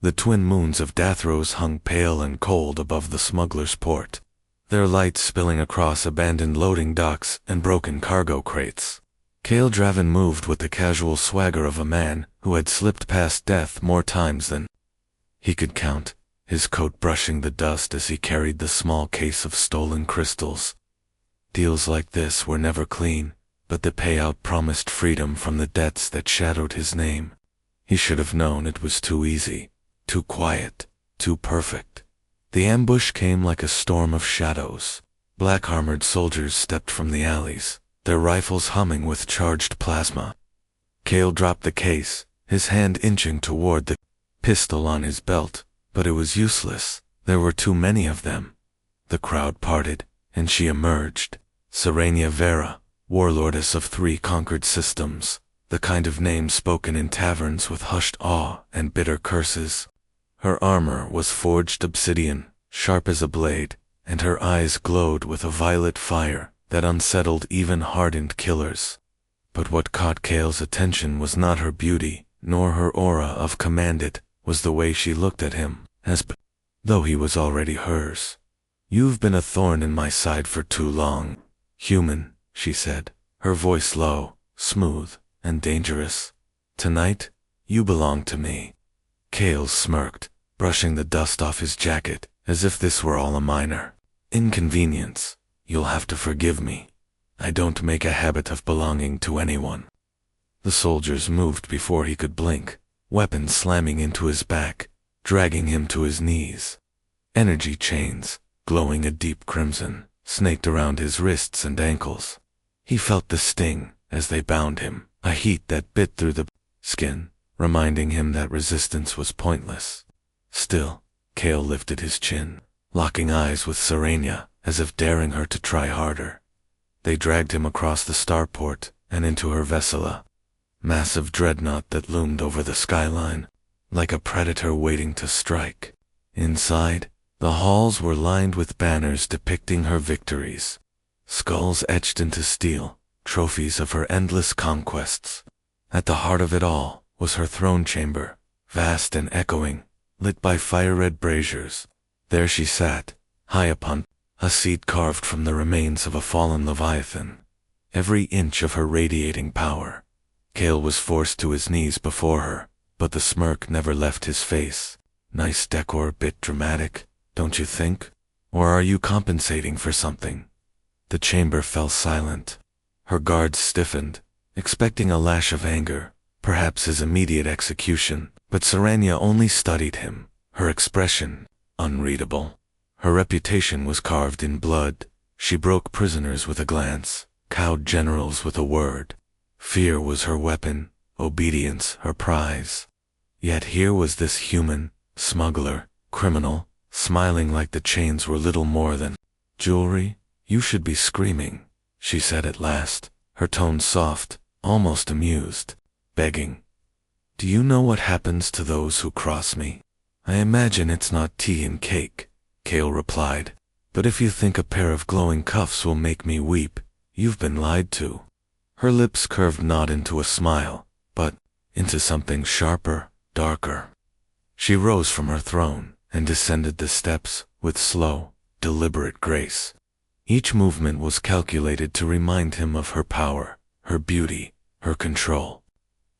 The twin moons of Dathros hung pale and cold above the smuggler's port, their lights spilling across abandoned loading docks and broken cargo crates. Kale Draven moved with the casual swagger of a man who had slipped past death more times than he could count, his coat brushing the dust as he carried the small case of stolen crystals. Deals like this were never clean, but the payout promised freedom from the debts that shadowed his name. He should have known it was too easy, too quiet, too perfect. The ambush came like a storm of shadows. Black-armored soldiers stepped from the alleys, their rifles humming with charged plasma. Kale dropped the case, his hand inching toward the pistol on his belt, but it was useless. There were too many of them. The crowd parted, and she emerged. Serenia Vera, warlordess of 3 conquered systems, the kind of name spoken in taverns with hushed awe and bitter curses. Her armor was forged obsidian, sharp as a blade, and her eyes glowed with a violet fire that unsettled even hardened killers. But what caught Kale's attention was not her beauty, nor her aura of command. It was the way she looked at him, as though he was already hers. "You've been a thorn in my side for too long, human," she said, her voice low, smooth, and dangerous. "Tonight, you belong to me." Kale smirked, brushing the dust off his jacket, as if this were all a minor inconvenience. "You'll have to forgive me. I don't make a habit of belonging to anyone." The soldiers moved before he could blink, weapons slamming into his back, dragging him to his knees. Energy chains, glowing a deep crimson, snaked around his wrists and ankles. He felt the sting as they bound him, a heat that bit through the skin, reminding him that resistance was pointless. Still, Kale lifted his chin, locking eyes with Serenia, as if daring her to try harder. They dragged him across the starport and into her vessel, a massive dreadnought that loomed over the skyline, like a predator waiting to strike. Inside, the halls were lined with banners depicting her victories, skulls etched into steel, trophies of her endless conquests. At the heart of it all was her throne chamber, vast and echoing, lit by fire-red braziers. There she sat, high upon a seat carved from the remains of a fallen leviathan, every inch of her radiating power. Kale was forced to his knees before her, but the smirk never left his face. "Nice decor, bit dramatic, don't you think? Or are you compensating for something?" The chamber fell silent. Her guards stiffened, expecting a lash of anger, perhaps his immediate execution, but Serenia only studied him, her expression unreadable. Her reputation was carved in blood. She broke prisoners with a glance, cowed generals with a word. Fear was her weapon, obedience her prize. Yet here was this human, smuggler, criminal, smiling like the chains were little more than jewelry. "You should be screaming," she said at last, her tone soft, almost amused, begging. "Do you know what happens to those who cross me?" "I imagine it's not tea and cake," Kale replied, "but if you think a pair of glowing cuffs will make me weep, you've been lied to." Her lips curved not into a smile, but into something sharper, darker. She rose from her throne and descended the steps with slow, deliberate grace. Each movement was calculated to remind him of her power, her beauty, her control.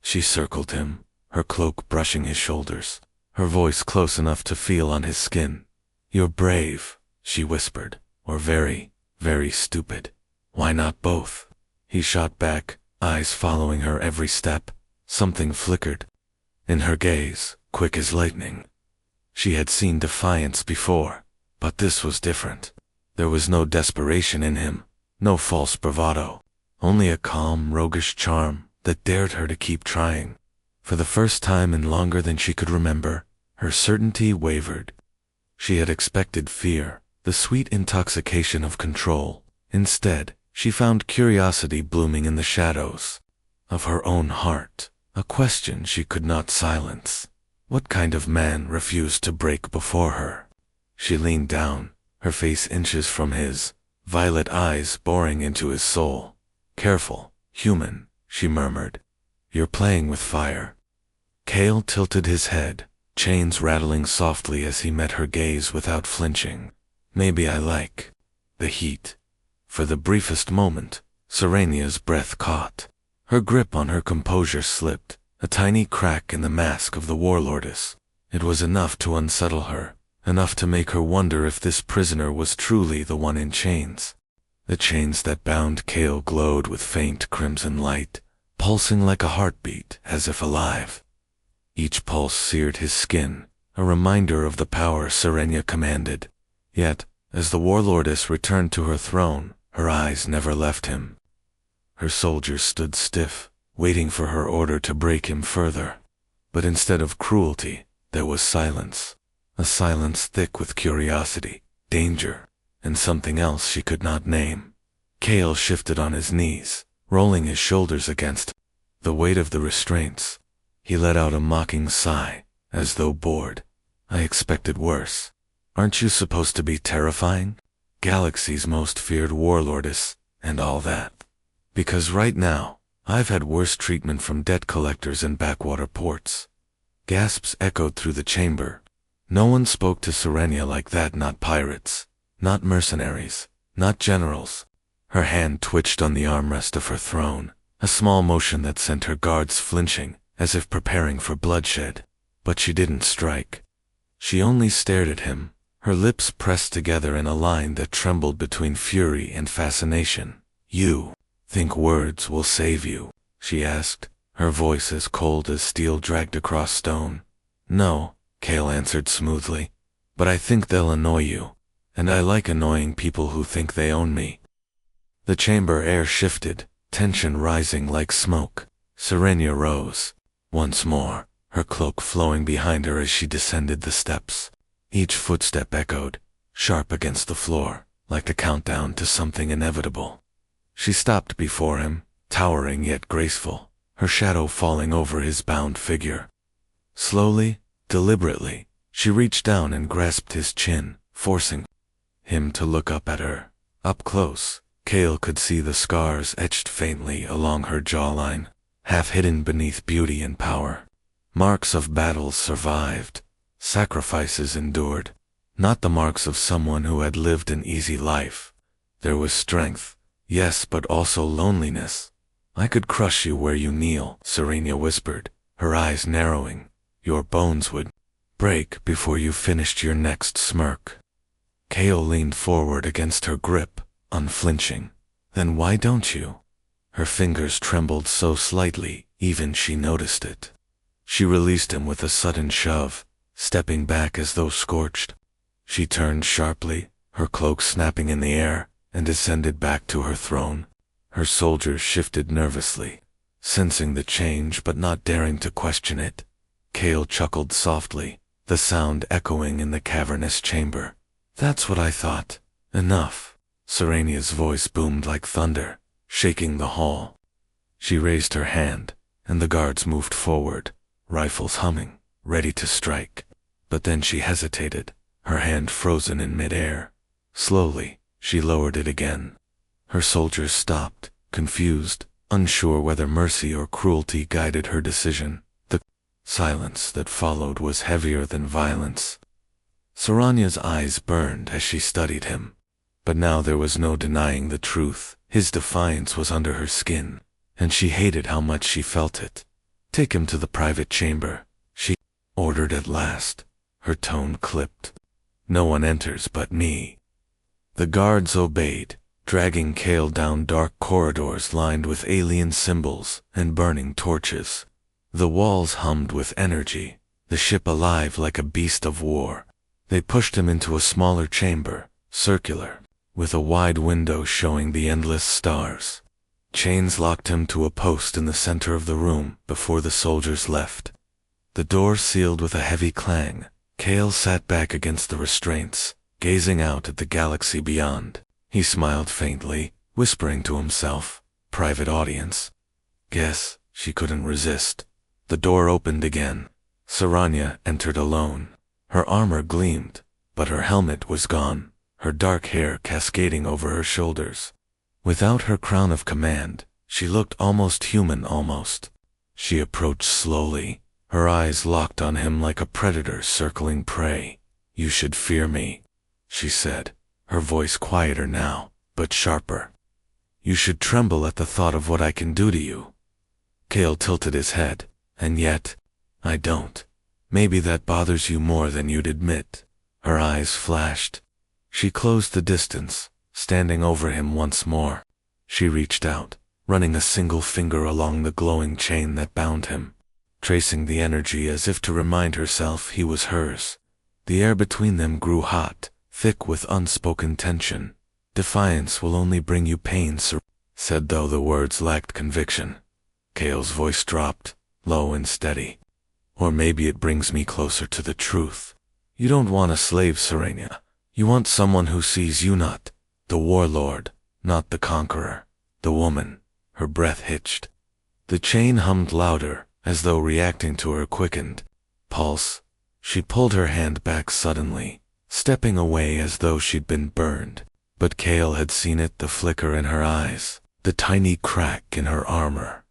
She circled him, her cloak brushing his shoulders, her voice close enough to feel on his skin. "You're brave," she whispered, "or very, very stupid. Why not both?" He shot back, eyes following her every step. Something flickered in her gaze, quick as lightning. She had seen Defiance before, but this was different. There was no desperation in him, no false bravado, only a calm, roguish charm that dared her to keep trying. For the first time in longer than she could remember, her certainty wavered. She had expected fear, the sweet intoxication of control. Instead, she found curiosity blooming in the shadows of her own heart, a question she could not silence. What kind of man refused to break before her? She leaned down, her face inches from his, violet eyes boring into his soul. "Careful, human," she murmured. "You're playing with fire." Kale tilted his head, chains rattling softly as he met her gaze without flinching. Maybe I like the heat. For the briefest moment, Serenia's breath caught. Her grip on her composure slipped, a tiny crack in the mask of the warlordess. It was enough to unsettle her, enough to make her wonder if this prisoner was truly the one in chains. The chains that bound Cale glowed with faint crimson light, pulsing like a heartbeat, as if alive. Each pulse seared his skin, a reminder of the power Serenia commanded. Yet, as the warlordess returned to her throne, her eyes never left him. Her soldiers stood stiff, waiting for her order to break him further. But instead of cruelty, there was silence. A silence thick with curiosity, danger, and something else she could not name. Cale shifted on his knees, rolling his shoulders against the weight of the restraints. He let out a mocking sigh, as though bored. I expected worse. Aren't you supposed to be terrifying? Galaxy's most feared warlordess, and all that. Because right now, I've had worse treatment from debt collectors and backwater ports. Gasps echoed through the chamber. No one spoke to Serenia like that, not pirates, not mercenaries, not generals. Her hand twitched on the armrest of her throne, a small motion that sent her guards flinching, as if preparing for bloodshed. But she didn't strike. She only stared at him, her lips pressed together in a line that trembled between fury and fascination. "You think words will save you?" she asked, her voice as cold as steel dragged across stone. "No," Cale answered smoothly, "but I think they'll annoy you, and I like annoying people who think they own me." The chamber air shifted, tension rising like smoke. Serenia rose. Once more, her cloak flowing behind her as she descended the steps. Each footstep echoed, sharp against the floor, like a countdown to something inevitable. She stopped before him, towering yet graceful, her shadow falling over his bound figure. Slowly, deliberately, she reached down and grasped his chin, forcing him to look up at her. Up close, Cale could see the scars etched faintly along her jawline, half hidden beneath beauty and power. Marks of battles survived, sacrifices endured, not the marks of someone who had lived an easy life. There was strength, yes, but also loneliness. "I could crush you where you kneel," Serenia whispered, her eyes narrowing. "Your bones would break before you finished your next smirk." Cale leaned forward against her grip, unflinching. "Then why don't you?" Her fingers trembled so slightly, even she noticed it. She released him with a sudden shove, stepping back as though scorched. She turned sharply, her cloak snapping in the air, and descended back to her throne. Her soldiers shifted nervously, sensing the change but not daring to question it. Cale chuckled softly, the sound echoing in the cavernous chamber. "That's what I thought. Enough." Serenia's voice boomed like thunder, shaking the hall. She raised her hand, and the guards moved forward, rifles humming, ready to strike. But then she hesitated, her hand frozen in midair. Slowly, she lowered it again. Her soldiers stopped, confused, unsure whether mercy or cruelty guided her decision. The silence that followed was heavier than violence. Serenia's eyes burned as she studied him. But now there was no denying the truth. His defiance was under her skin, and she hated how much she felt it. "Take him to the private chamber," she ordered at last, her tone clipped. "No one enters but me." The guards obeyed, dragging Cale down dark corridors lined with alien symbols and burning torches. The walls hummed with energy, the ship alive like a beast of war. They pushed him into a smaller chamber, circular, with a wide window showing the endless stars. Chains locked him to a post in the center of the room before the soldiers left. The door sealed with a heavy clang. Cale sat back against the restraints, gazing out at the galaxy beyond. He smiled faintly, whispering to himself, "Private audience." Guess she couldn't resist. The door opened again. Serenia entered alone. Her armor gleamed, but her helmet was gone, her dark hair cascading over her shoulders. Without her crown of command, she looked almost human almost. She approached slowly, Her eyes locked on him like a predator circling prey. "You should fear me," she said, her voice quieter now, but sharper. "You should tremble at the thought of what I can do to you." Cale tilted his head. "And yet, I don't. Maybe that bothers you more than you'd admit." Her eyes flashed. She closed the distance, standing over him once more. She reached out, running a single finger along the glowing chain that bound him, tracing the energy as if to remind herself he was hers. The air between them grew hot, thick with unspoken tension. "Defiance will only bring you pain," said, though the words lacked conviction. Cale's voice dropped, low and steady. "Or maybe it brings me closer to the truth. You don't want a slave, Serenia. You want someone who sees you not the warlord, not the conqueror, the woman." Her breath hitched. The chain hummed louder, as though reacting to her quickened pulse. She pulled her hand back suddenly, stepping away as though she'd been burned. But Cale had seen it, the flicker in her eyes, the tiny crack in her armor.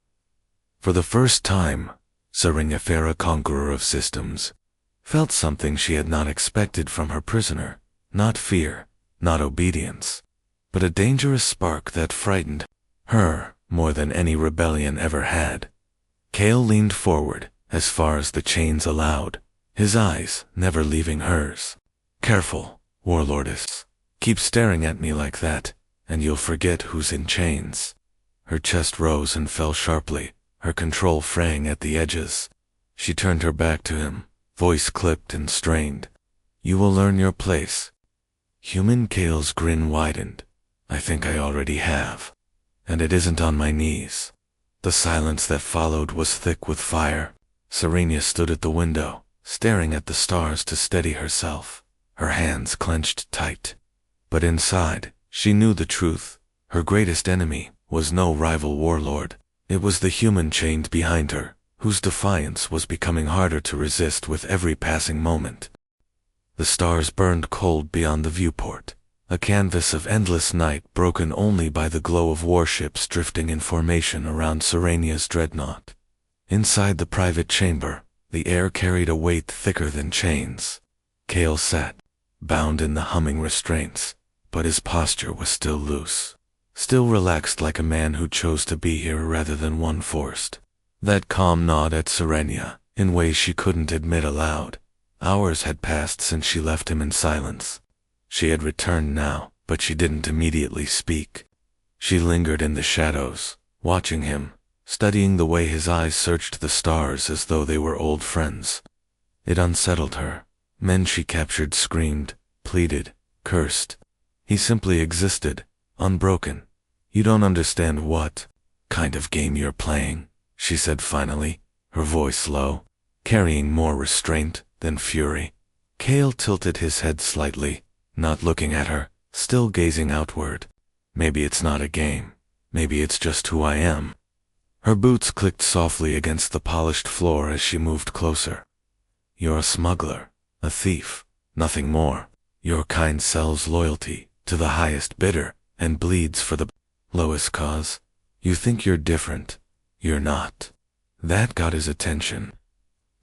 For the first time, Serenia, conqueror of systems, felt something she had not expected from her prisoner. Not fear, not obedience, but a dangerous spark that frightened her more than any rebellion ever had. Cale leaned forward, as far as the chains allowed, his eyes never leaving hers. "Careful, warlordess. Keep staring at me like that, and you'll forget who's in chains." Her chest rose and fell sharply, her control fraying at the edges. She turned her back to him, voice clipped and strained. "You will learn your place." Human Cale's grin widened. "I think I already have. And it isn't on my knees." The silence that followed was thick with fire. Serenia stood at the window, staring at the stars to steady herself, her hands clenched tight. But inside, she knew the truth. Her greatest enemy was no rival warlord. It was the human chained behind her, whose defiance was becoming harder to resist with every passing moment. The stars burned cold beyond the viewport, a canvas of endless night broken only by the glow of warships drifting in formation around Serenia's dreadnought. Inside the private chamber, the air carried a weight thicker than chains. Cale sat, bound in the humming restraints, but his posture was still loose, still relaxed, like a man who chose to be here rather than one forced. That calm nod at Serenia, in ways she couldn't admit aloud. Hours had passed since she left him in silence. She had returned now, but she didn't immediately speak. She lingered in the shadows, watching him, studying the way his eyes searched the stars as though they were old friends. It unsettled her. Men she captured screamed, pleaded, cursed. He simply existed, unbroken. "You don't understand what kind of game you're playing," she said finally, her voice low, carrying more restraint than fury. Cale tilted his head slightly, not looking at her, still gazing outward. "Maybe it's not a game. Maybe it's just who I am." Her boots clicked softly against the polished floor as she moved closer. "You're a smuggler, a thief, nothing more. Your kind sells loyalty to the highest bidder and bleeds for the lowest cause. You think you're different. You're not." That got his attention.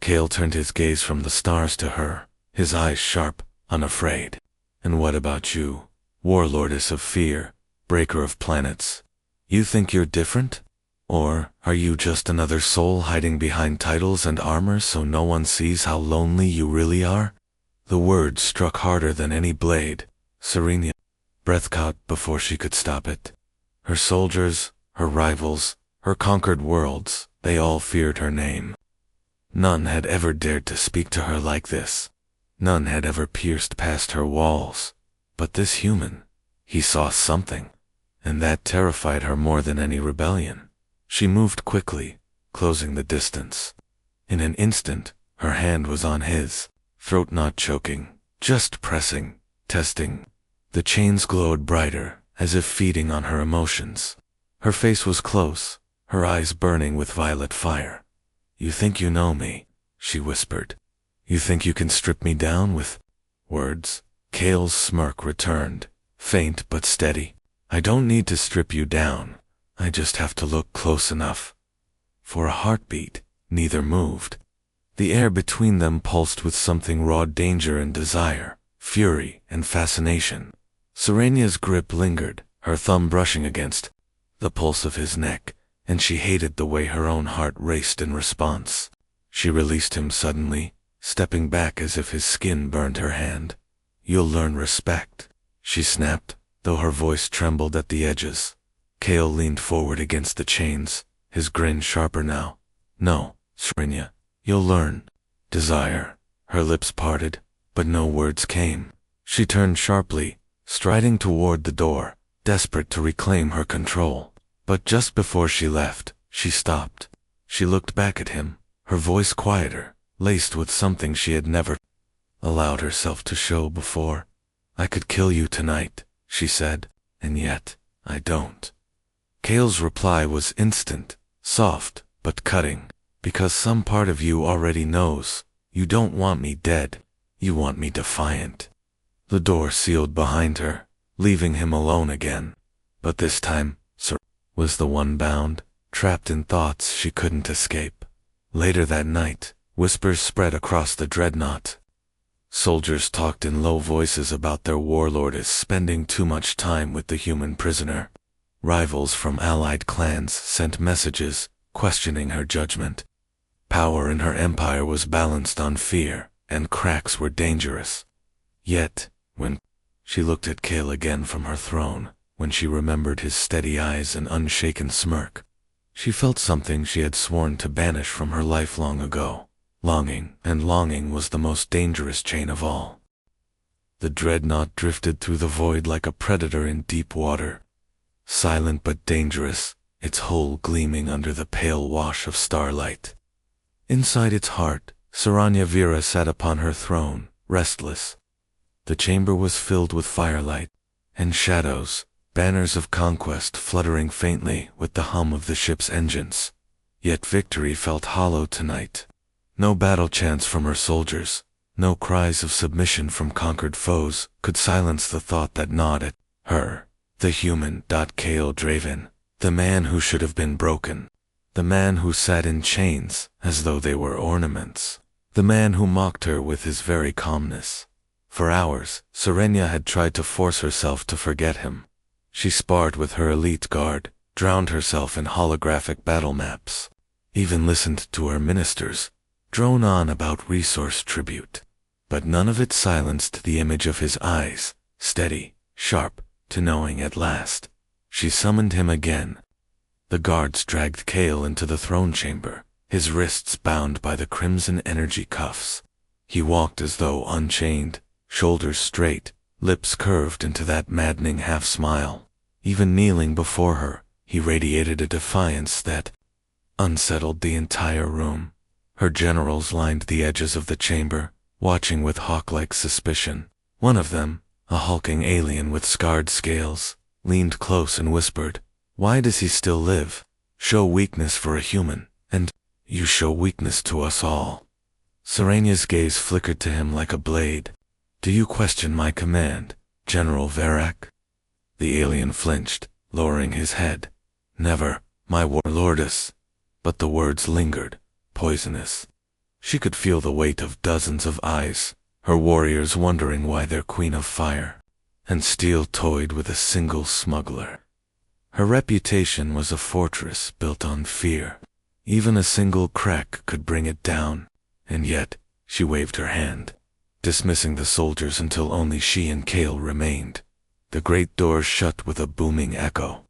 Cale turned his gaze from the stars to her, his eyes sharp, unafraid. "And what about you, warlordess of fear, breaker of planets? You think you're different? Or are you just another soul hiding behind titles and armor so no one sees how lonely you really are?" The words struck harder than any blade. Serenia, breath caught before she could stop it. Her soldiers, her rivals, her conquered worlds, they all feared her name. None had ever dared to speak to her like this. None had ever pierced past her walls. But this human, he saw something, and that terrified her more than any rebellion. She moved quickly, closing the distance. In an instant, her hand was on his, throat not choking, just pressing, testing. The chains glowed brighter, as if feeding on her emotions. Her face was close, her eyes burning with violet fire. "You think you know me," she whispered. "You think you can strip me down with words?" Cale's smirk returned, faint but steady. "I don't need to strip you down. I just have to look close enough." For a heartbeat, neither moved. The air between them pulsed with something raw danger and desire, fury and fascination. Serenia's grip lingered, her thumb brushing against the pulse of his neck, and she hated the way her own heart raced in response. She released him suddenly, stepping back as if his skin burned her hand. "You'll learn respect," she snapped, though her voice trembled at the edges. Cale leaned forward against the chains, his grin sharper now. "No, Serenia, you'll learn." Desire. Her lips parted, but no words came. She turned sharply, striding toward the door, desperate to reclaim her control. But just before she left, she stopped. She looked back at him, her voice quieter, laced with something she had never allowed herself to show before. "I could kill you tonight," she said, "and yet, I don't." Cale's reply was instant, soft, but cutting. "Because some part of you already knows. You don't want me dead. You want me defiant." The door sealed behind her, leaving him alone again. But this time, Sir was the one bound, trapped in thoughts she couldn't escape. Later that night, whispers spread across the dreadnought. Soldiers talked in low voices about their warlordess spending too much time with the human prisoner. Rivals from allied clans sent messages, questioning her judgment. Power in her empire was balanced on fear, and cracks were dangerous. Yet, when she looked at Cale again from her throne, when she remembered his steady eyes and unshaken smirk, she felt something she had sworn to banish from her life long ago. Longing, and longing was the most dangerous chain of all. The dreadnought drifted through the void like a predator in deep water. Silent but dangerous, its hull gleaming under the pale wash of starlight. Inside its heart, Serenia Vera sat upon her throne, restless. The chamber was filled with firelight and shadows, banners of conquest fluttering faintly with the hum of the ship's engines. Yet victory felt hollow tonight. No battle chants from her soldiers, no cries of submission from conquered foes could silence the thought that gnawed at her. The human. Cale Draven, the man who should have been broken. The man who sat in chains as though they were ornaments. The man who mocked her with his very calmness. For hours, Serenia had tried to force herself to forget him. She sparred with her elite guard, drowned herself in holographic battle maps, even listened to her ministers drone on about resource tribute. But none of it silenced the image of his eyes, steady, sharp, to knowing at last. She summoned him again. The guards dragged Cale into the throne chamber, his wrists bound by the crimson energy cuffs. He walked as though unchained, shoulders straight, lips curved into that maddening half-smile. Even kneeling before her, he radiated a defiance that unsettled the entire room. Her generals lined the edges of the chamber, watching with hawk-like suspicion. One of them, a hulking alien with scarred scales, leaned close and whispered, "Why does he still live? Show weakness for a human, and you show weakness to us all." Serenia's gaze flickered to him like a blade. "Do you question my command, General Verac?" The alien flinched, lowering his head. "Never, my warlordess." But the words lingered, poisonous. She could feel the weight of dozens of eyes, her warriors wondering why their queen of fire and steel toyed with a single smuggler. Her reputation was a fortress built on fear. Even a single crack could bring it down, and yet she waved her hand, dismissing the soldiers until only she and Cale remained. The great doors shut with a booming echo.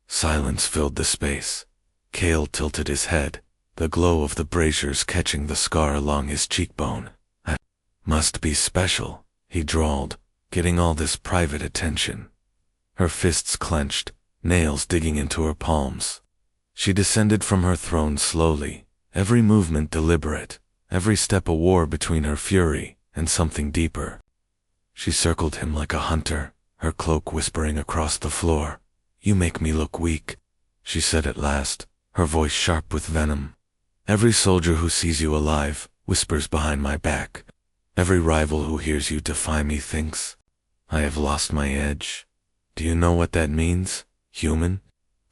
Silence filled the space. Cale tilted his head, the glow of the braziers catching the scar along his cheekbone. "That must be special," he drawled, "getting all this private attention." Her fists clenched, nails digging into her palms. She descended from her throne slowly, every movement deliberate, every step a war between her fury and something deeper. She circled him like a hunter, her cloak whispering across the floor. "You make me look weak," she said at last, her voice sharp with venom. "Every soldier who sees you alive whispers behind my back. Every rival who hears you defy me thinks I have lost my edge. Do you know what that means, human?"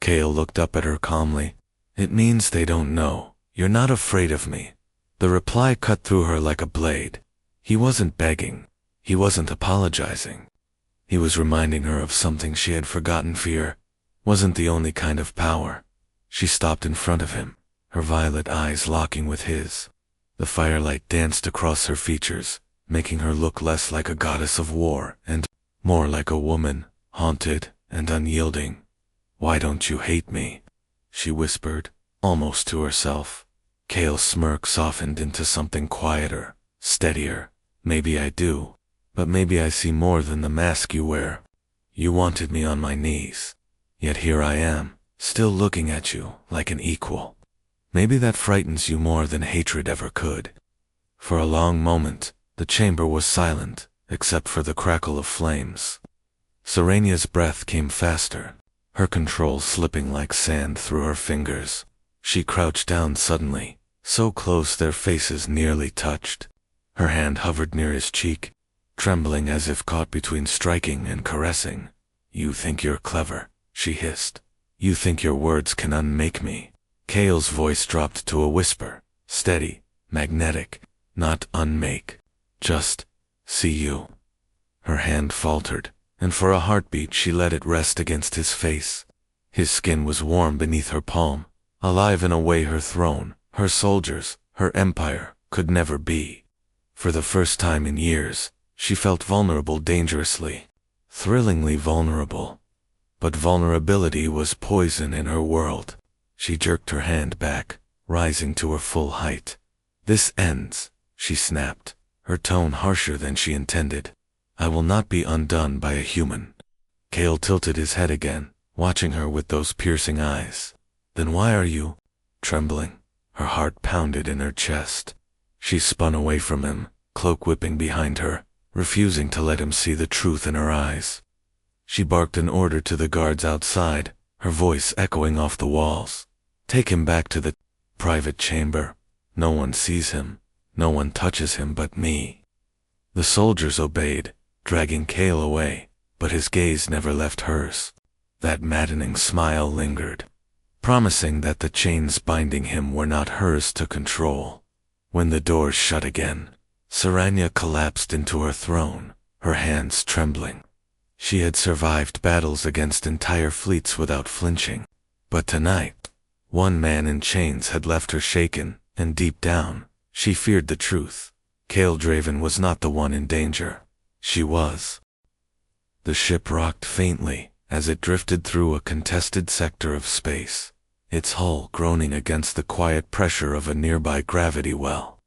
Cale looked up at her calmly. "It means they don't know. You're not afraid of me. The reply cut through her like a blade. He wasn't begging. He wasn't apologizing. He was reminding her of something she had forgotten. Fear wasn't the only kind of power. She stopped in front of him, her violet eyes locking with his. The firelight danced across her features, making her look less like a goddess of war and more like a woman, haunted and unyielding. "Why don't you hate me?" she whispered, almost to herself. Kale's smirk softened into something quieter, steadier. "Maybe I do, but maybe I see more than the mask you wear. You wanted me on my knees, yet here I am, still looking at you like an equal. Maybe that frightens you more than hatred ever could." For a long moment, the chamber was silent, except for the crackle of flames. Serenia's breath came faster, her control slipping like sand through her fingers. She crouched down suddenly, so close their faces nearly touched. Her hand hovered near his cheek, trembling as if caught between striking and caressing. "You think you're clever," she hissed. "You think your words can unmake me." Kale's voice dropped to a whisper, steady, magnetic. "Not unmake. Just see you." Her hand faltered, and for a heartbeat she let it rest against his face. His skin was warm beneath her palm, alive in a way her throne, her soldiers, her empire could never be. For the first time in years, she felt vulnerable, dangerously, thrillingly vulnerable. But vulnerability was poison in her world. She jerked her hand back, rising to her full height. "This ends," she snapped, her tone harsher than she intended. "I will not be undone by a human." Kale tilted his head again, watching her with those piercing eyes. "Then why are you?" Trembling, her heart pounded in her chest. She spun away from him, cloak whipping behind her, refusing to let him see the truth in her eyes. She barked an order to the guards outside, her voice echoing off the walls. "Take him back to the private chamber. No one sees him. No one touches him but me." The soldiers obeyed, dragging Kale away, but his gaze never left hers. That maddening smile lingered, promising that the chains binding him were not hers to control. When the doors shut again, Serenia collapsed into her throne, her hands trembling. She had survived battles against entire fleets without flinching, but tonight, one man in chains had left her shaken, and deep down, she feared the truth. Kale Draven was not the one in danger. She was. The ship rocked faintly as it drifted through a contested sector of space, its hull groaning against the quiet pressure of a nearby gravity well.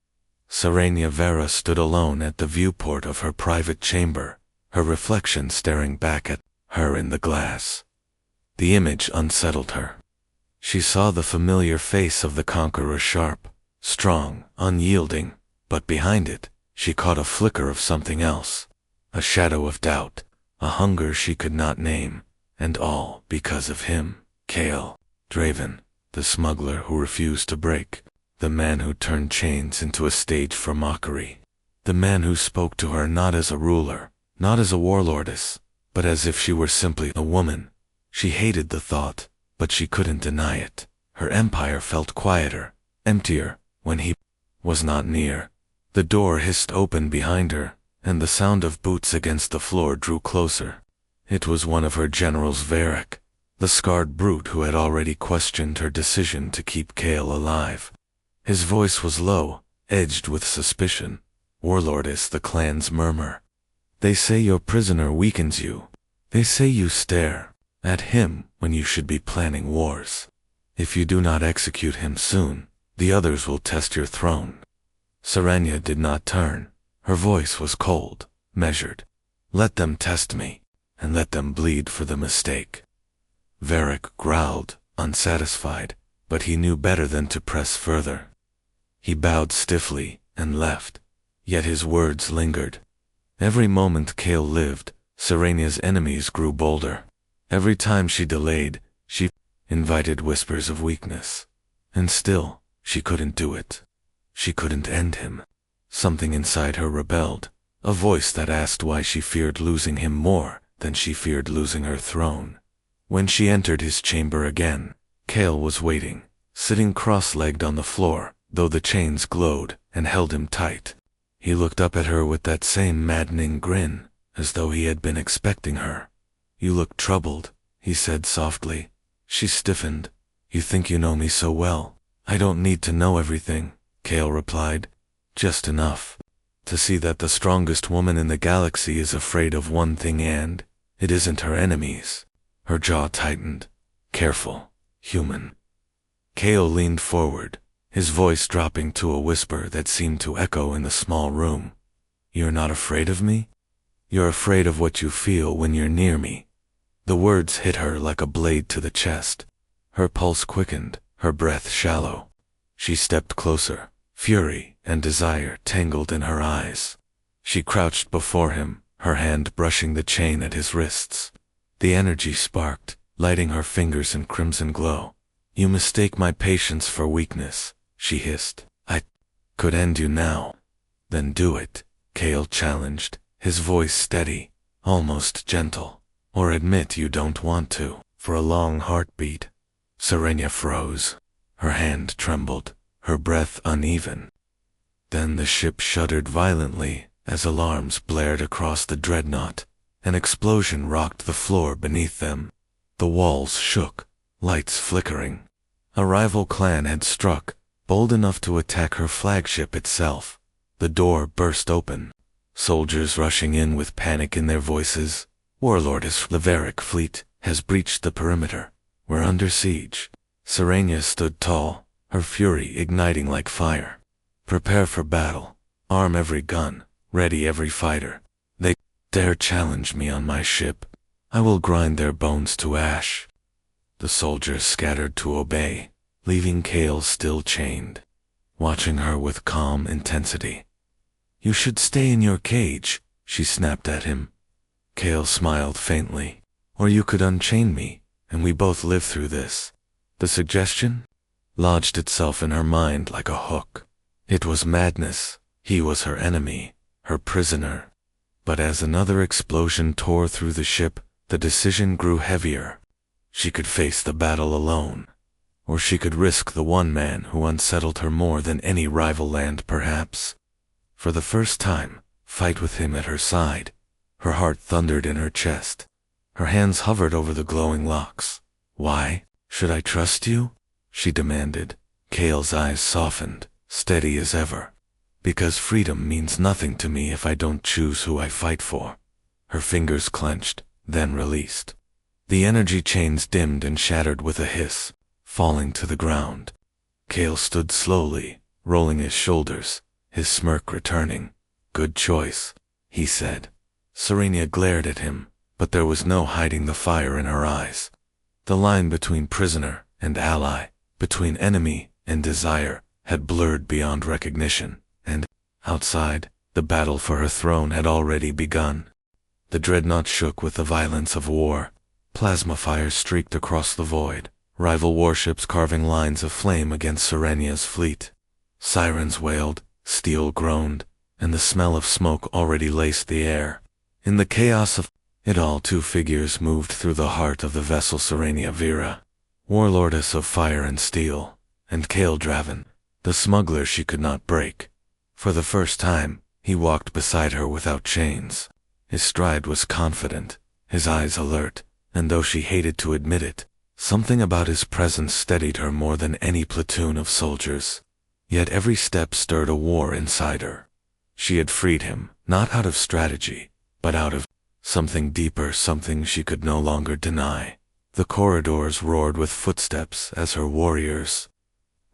Serenia Vera stood alone at the viewport of her private chamber, her reflection staring back at her in the glass. The image unsettled her. She saw the familiar face of the conqueror, sharp, strong, unyielding, but behind it, she caught a flicker of something else, a shadow of doubt, a hunger she could not name, and all because of him, Kale Draven, the smuggler who refused to break, the man who turned chains into a stage for mockery, the man who spoke to her not as a ruler, not as a warlordess, but as if she were simply a woman. She hated the thought, but she couldn't deny it. Her empire felt quieter, emptier, when he was not near. The door hissed open behind her, and the sound of boots against the floor drew closer. It was one of her generals, Varric, the scarred brute who had already questioned her decision to keep Kale alive. His voice was low, edged with suspicion. "Warlordess," the clan's murmur. "They say your prisoner weakens you. They say you stare at him when you should be planning wars. If you do not execute him soon, the others will test your throne." Serenia did not turn. Her voice was cold, measured. "Let them test me, and let them bleed for the mistake." Varric growled, unsatisfied, but he knew better than to press further. He bowed stiffly and left, yet his words lingered. Every moment Kale lived, Serenia's enemies grew bolder. Every time she delayed, she invited whispers of weakness. And still, she couldn't do it. She couldn't end him. Something inside her rebelled, a voice that asked why she feared losing him more than she feared losing her throne. When she entered his chamber again, Kale was waiting, sitting cross-legged on the floor, though the chains glowed and held him tight. He looked up at her with that same maddening grin, as though he had been expecting her. "You look troubled," he said softly. She stiffened. "You think you know me so well." "I don't need to know everything," Kale replied. "Just enough to see that the strongest woman in the galaxy is afraid of one thing, and it isn't her enemies." Her jaw tightened. "Careful, human." Kale leaned forward, his voice dropping to a whisper that seemed to echo in the small room. "You're not afraid of me? You're afraid of what you feel when you're near me." The words hit her like a blade to the chest. Her pulse quickened, her breath shallow. She stepped closer, fury and desire tangled in her eyes. She crouched before him, her hand brushing the chain at his wrists. The energy sparked, lighting her fingers in crimson glow. "You mistake my patience for weakness," she hissed. "I could end you now." "Then do it," Kale challenged, his voice steady, almost gentle. "Or admit you don't want to." For a long heartbeat, Serenia froze. Her hand trembled, her breath uneven. Then the ship shuddered violently as alarms blared across the dreadnought. An explosion rocked the floor beneath them. The walls shook, lights flickering. A rival clan had struck, bold enough to attack her flagship itself. The door burst open, soldiers rushing in with panic in their voices. "Warlordess, the Varick fleet has breached the perimeter. We're under siege." Serenia stood tall, her fury igniting like fire. "Prepare for battle. Arm every gun, ready every fighter. They dare challenge me on my ship. I will grind their bones to ash." The soldiers scattered to obey, leaving Kale still chained, watching her with calm intensity. "You should stay in your cage," she snapped at him. Kale smiled faintly. "Or you could unchain me, and we both live through this." The suggestion lodged itself in her mind like a hook. It was madness. He was her enemy, her prisoner. But as another explosion tore through the ship, the decision grew heavier. She could face the battle alone, or she could risk the one man who unsettled her more than any rival land perhaps. For the first time, fight with him at her side. Her heart thundered in her chest. Her hands hovered over the glowing locks. "Why should I trust you?" she demanded. Kale's eyes softened, steady as ever. "Because freedom means nothing to me if I don't choose who I fight for." Her fingers clenched, then released. The energy chains dimmed and shattered with a hiss, falling to the ground. Kale stood slowly, rolling his shoulders, his smirk returning. "Good choice," he said. Serenia glared at him, but there was no hiding the fire in her eyes. The line between prisoner and ally, between enemy and desire, had blurred beyond recognition, and, outside, the battle for her throne had already begun. The dreadnought shook with the violence of war. Plasma fires streaked across the void, rival warships carving lines of flame against Serenia's fleet. Sirens wailed, steel groaned, and the smell of smoke already laced the air. In the chaos of it all, two figures moved through the heart of the vessel: Serenia Vera, warlordess of fire and steel, and Kale Draven, the smuggler she could not break. For the first time, he walked beside her without chains. His stride was confident, his eyes alert, and though she hated to admit it, something about his presence steadied her more than any platoon of soldiers. Yet every step stirred a war inside her. She had freed him, not out of strategy, but out of something deeper, something she could no longer deny. The corridors roared with footsteps as her warriors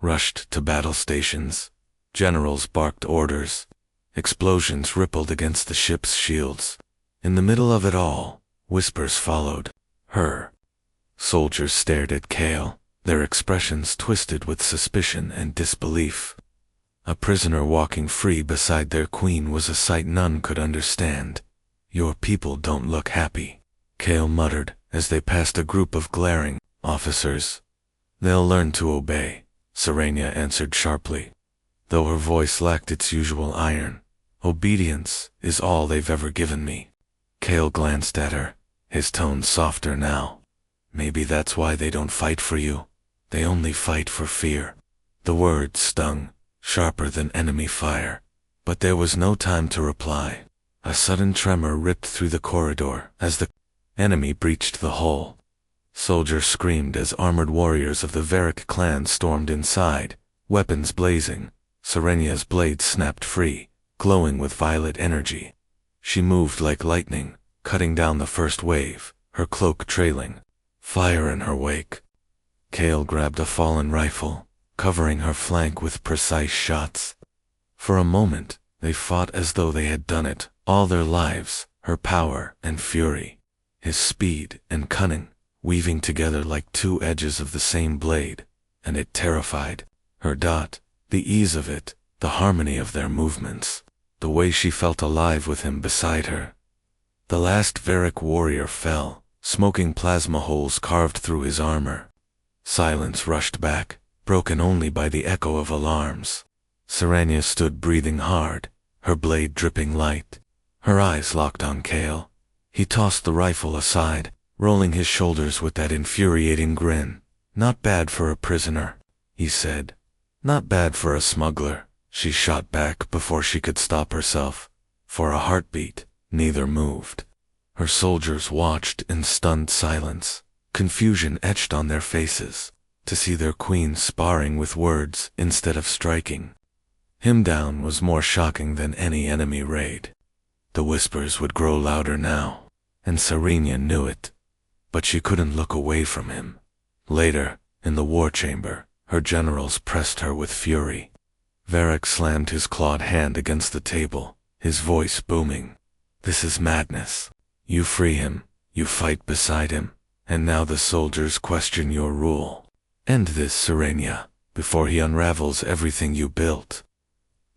rushed to battle stations. Generals barked orders. Explosions rippled against the ship's shields. In the middle of it all, whispers followed her. Soldiers stared at Kale, their expressions twisted with suspicion and disbelief. A prisoner walking free beside their queen was a sight none could understand. "Your people don't look happy," Kale muttered as they passed a group of glaring officers. "They'll learn to obey," Serenia answered sharply, though her voice lacked its usual iron. "Obedience is all they've ever given me." Kale glanced at her, his tone softer now. "Maybe that's why they don't fight for you. They only fight for fear." The words stung, sharper than enemy fire. But there was no time to reply. A sudden tremor ripped through the corridor as the enemy breached the hull. Soldiers screamed as armored warriors of the Varric clan stormed inside, weapons blazing. Serenia's blade snapped free, glowing with violet energy. She moved like lightning, cutting down the first wave, her cloak trailing, fire in her wake. Kale grabbed a fallen rifle, covering her flank with precise shots. For a moment, they fought as though they had done it all their lives, her power and fury, his speed and cunning, weaving together like two edges of the same blade, and it terrified her. The ease of it, the harmony of their movements, the way she felt alive with him beside her. The last Varric warrior fell, smoking plasma holes carved through his armor. Silence rushed back, broken only by the echo of alarms. Serenia stood breathing hard, her blade dripping light, her eyes locked on Kale. He tossed the rifle aside, rolling his shoulders with that infuriating grin. "Not bad for a prisoner," he said. "Not bad for a smuggler," she shot back before she could stop herself. For a heartbeat, neither moved. Her soldiers watched in stunned silence, confusion etched on their faces, to see their queen sparring with words instead of striking. Him down was more shocking than any enemy raid. The whispers would grow louder now, and Serenia knew it. But she couldn't look away from him. Later, in the war chamber, her generals pressed her with fury. Varric slammed his clawed hand against the table, his voice booming. "This is madness. You free him, you fight beside him, and now the soldiers question your rule. End this, Serenia, before he unravels everything you built."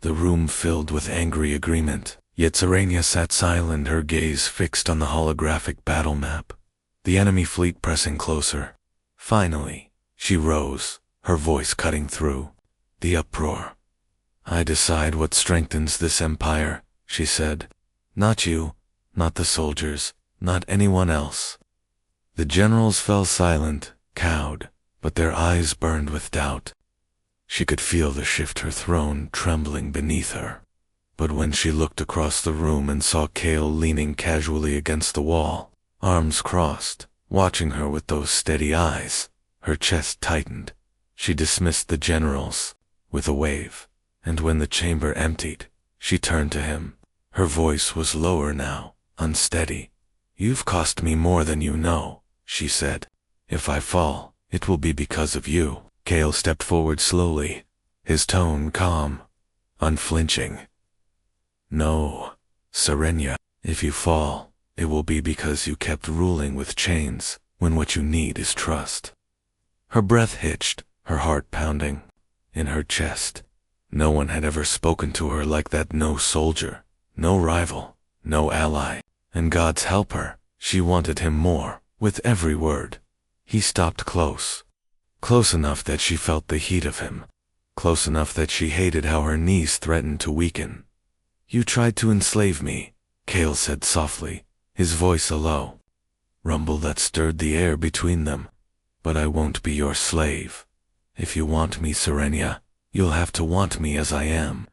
The room filled with angry agreement, yet Serenia sat silent, her gaze fixed on the holographic battle map. The enemy fleet pressing closer. Finally, she rose, her voice cutting through the uproar. "I decide what strengthens this empire," she said. "Not you, not the soldiers, not anyone else." The generals fell silent, cowed, but their eyes burned with doubt. She could feel the shift, her throne trembling beneath her. But when she looked across the room and saw Kale leaning casually against the wall, arms crossed, watching her with those steady eyes, her chest tightened. She dismissed the generals with a wave, and when the chamber emptied, she turned to him. Her voice was lower now, unsteady. "You've cost me more than you know," she said. "If I fall, it will be because of you." Kale stepped forward slowly, his tone calm, unflinching. "No, Serenia, if you fall, it will be because you kept ruling with chains when what you need is trust." Her breath hitched, her heart pounding in her chest. No one had ever spoken to her like that, no soldier, no rival, no ally. And God's help her, she wanted him more, with every word. He stopped close enough that she felt the heat of him, close enough that she hated how her knees threatened to weaken. "You tried to enslave me," Kale said softly, his voice a low rumble that stirred the air between them. "But I won't be your slave. If you want me, Serenia, you'll have to want me as I am."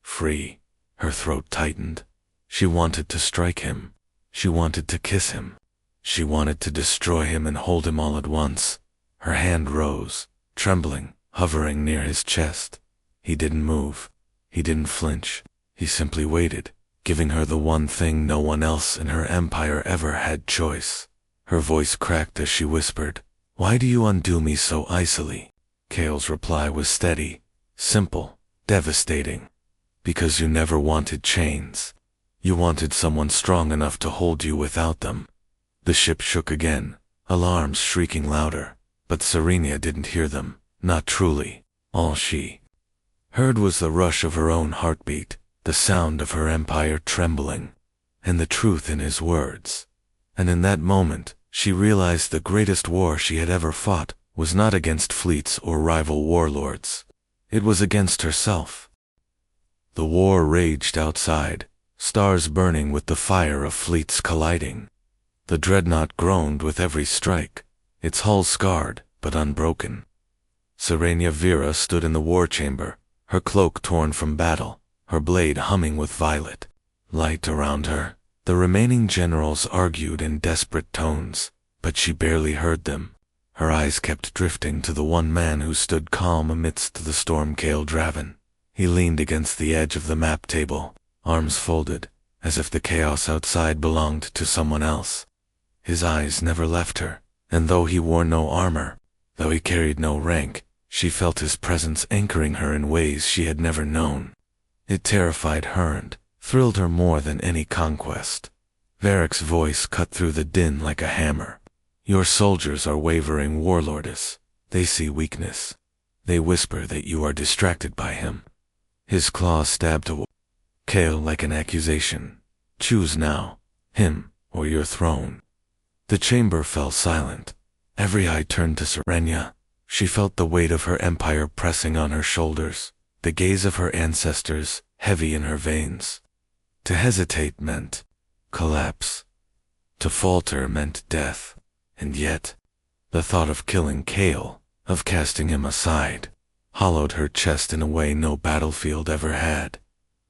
Free. Her throat tightened. She wanted to strike him. She wanted to kiss him. She wanted to destroy him and hold him all at once. Her hand rose, trembling, hovering near his chest. He didn't move. He didn't flinch. He simply waited, giving her the one thing no one else in her empire ever had: choice. Her voice cracked as she whispered, "Why do you undo me so icily?" Kale's reply was steady, simple, devastating. "Because you never wanted chains. You wanted someone strong enough to hold you without them." The ship shook again, alarms shrieking louder, but Serenia didn't hear them, not truly. All she heard was the rush of her own heartbeat, the sound of her empire trembling, and the truth in his words. And in that moment, she realized the greatest war she had ever fought was not against fleets or rival warlords. It was against herself. The war raged outside, stars burning with the fire of fleets colliding. The dreadnought groaned with every strike, its hull scarred but unbroken. Serenia Vera stood in the war chamber, her cloak torn from battle, her blade humming with violet light around her. The remaining generals argued in desperate tones, but she barely heard them. Her eyes kept drifting to the one man who stood calm amidst the storm. Kael Draven. He leaned against the edge of the map table, arms folded, as if the chaos outside belonged to someone else. His eyes never left her, and though he wore no armor, though he carried no rank, she felt his presence anchoring her in ways she had never known. It terrified her and thrilled her more than any conquest. Varric's voice cut through the din like a hammer. Your soldiers are wavering, warlordess. They see weakness. They whisper that you are distracted by him. His claws stabbed Kael like an accusation. Choose now, him or your throne. The chamber fell silent. Every eye turned to Serenia. She felt the weight of her empire pressing on her shoulders, the gaze of her ancestors heavy in her veins. To hesitate meant collapse. To falter meant death. And yet, the thought of killing Kael, of casting him aside, hollowed her chest in a way no battlefield ever had.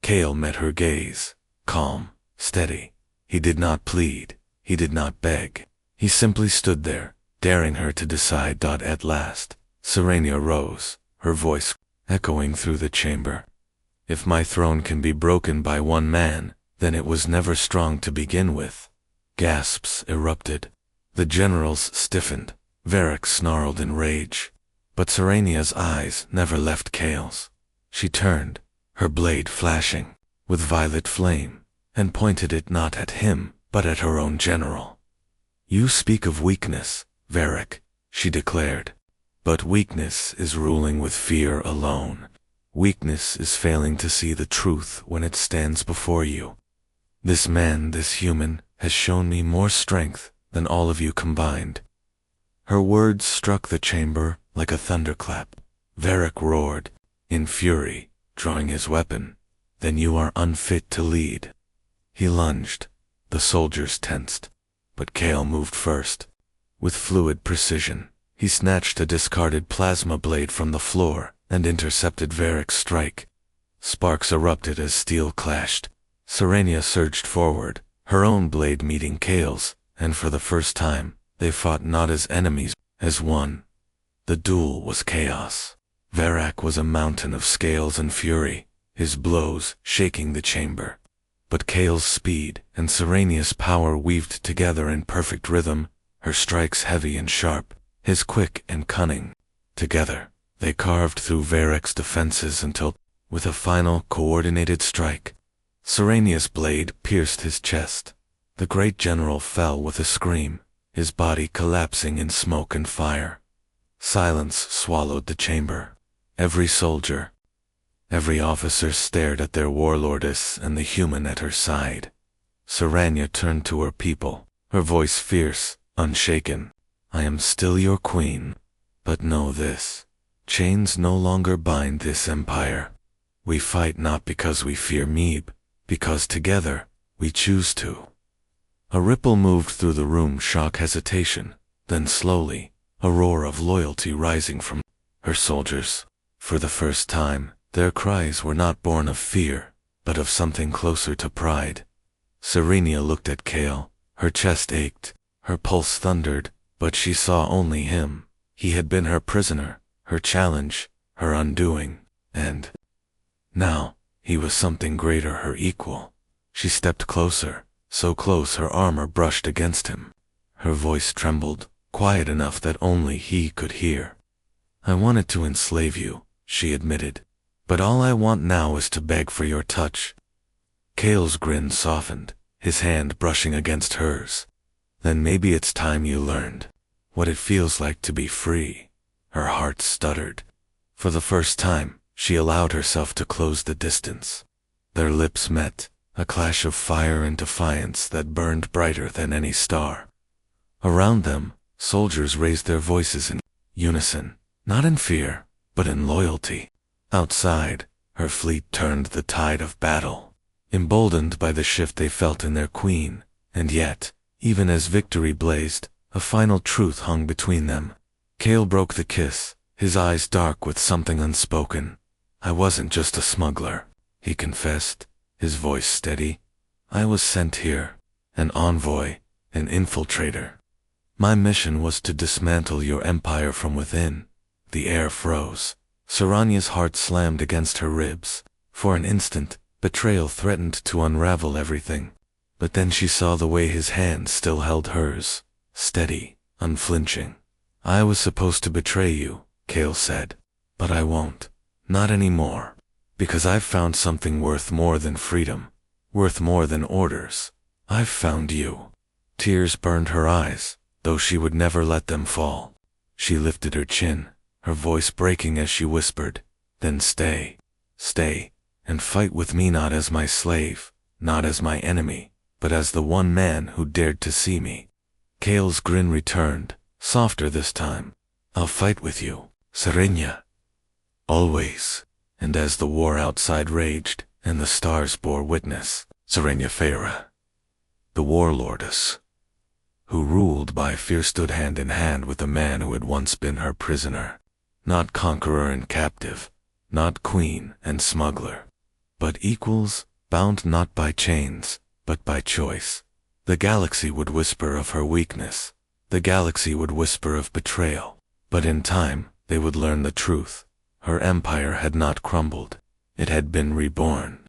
Kael met her gaze, calm, steady. He did not plead, he did not beg. He simply stood there, daring her to decide. At last, Serenia rose, her voice echoing through the chamber. If my throne can be broken by one man, then it was never strong to begin with. Gasps erupted. The generals stiffened. Varric snarled in rage. But Serenia's eyes never left Kael's. She turned, her blade flashing with violet flame, and pointed it not at him, but at her own general. You speak of weakness, Varric, she declared. But weakness is ruling with fear alone. Weakness is failing to see the truth when it stands before you. This man, this human, has shown me more strength than all of you combined. Her words struck the chamber like a thunderclap. Varric roared, in fury, drawing his weapon. Then you are unfit to lead. He lunged. The soldiers tensed. But Kael moved first. With fluid precision, he snatched a discarded plasma blade from the floor and intercepted Varric's strike. Sparks erupted as steel clashed. Serenia surged forward, her own blade meeting Kael's, and for the first time, they fought not as enemies, as one. The duel was chaos. Varric was a mountain of scales and fury, his blows shaking the chamber. But Kael's speed and Serenia's power weaved together in perfect rhythm, her strikes heavy and sharp, his quick and cunning. Together, they carved through Varric's defenses until, with a final coordinated strike, Serenia's blade pierced his chest. The great general fell with a scream, his body collapsing in smoke and fire. Silence swallowed the chamber. Every soldier, every officer stared at their warlordess and the human at her side. Serenia turned to her people, her voice fierce, unshaken. I am still your queen, but know this. Chains no longer bind this empire. We fight not because we fear Meeb, because together, we choose to. A ripple moved through the room, shock, hesitation, then slowly, a roar of loyalty rising from her soldiers. For the first time, their cries were not born of fear, but of something closer to pride. Serenia looked at Kael, her chest ached, her pulse thundered, but she saw only him. He had been her prisoner, her challenge, her undoing, and now, he was something greater, her equal. She stepped closer, so close her armor brushed against him. Her voice trembled, quiet enough that only he could hear. I wanted to enslave you, she admitted, but all I want now is to beg for your touch. Kael's grin softened, his hand brushing against hers. Then maybe it's time you learned what it feels like to be free. Her heart stuttered. For the first time, she allowed herself to close the distance. Their lips met, a clash of fire and defiance that burned brighter than any star. Around them, soldiers raised their voices in unison, not in fear, but in loyalty. Outside, her fleet turned the tide of battle, emboldened by the shift they felt in their queen, and yet, even as victory blazed, a final truth hung between them. Kael broke the kiss, his eyes dark with something unspoken. I wasn't just a smuggler, he confessed, his voice steady. I was sent here, an envoy, an infiltrator. My mission was to dismantle your empire from within. The air froze. Saranya's heart slammed against her ribs. For an instant, betrayal threatened to unravel everything. But then she saw the way his hand still held hers, steady, unflinching. I was supposed to betray you, Kale said. But I won't. Not anymore. Because I've found something worth more than freedom, worth more than orders. I've found you. Tears burned her eyes, though she would never let them fall. She lifted her chin, her voice breaking as she whispered, "Then stay, stay, and fight with me not as my slave, not as my enemy, but as the one man who dared to see me." Kale's grin returned, softer this time. "I'll fight with you, Sarenya. Always." And as the war outside raged, and the stars bore witness, Sarenya Feyre, the warlordess, who ruled by fear, stood hand in hand with the man who had once been her prisoner. Not conqueror and captive, not queen and smuggler, but equals, bound not by chains, but by choice. The galaxy would whisper of her weakness. The galaxy would whisper of betrayal. But in time, they would learn the truth. Her empire had not crumbled. It had been reborn.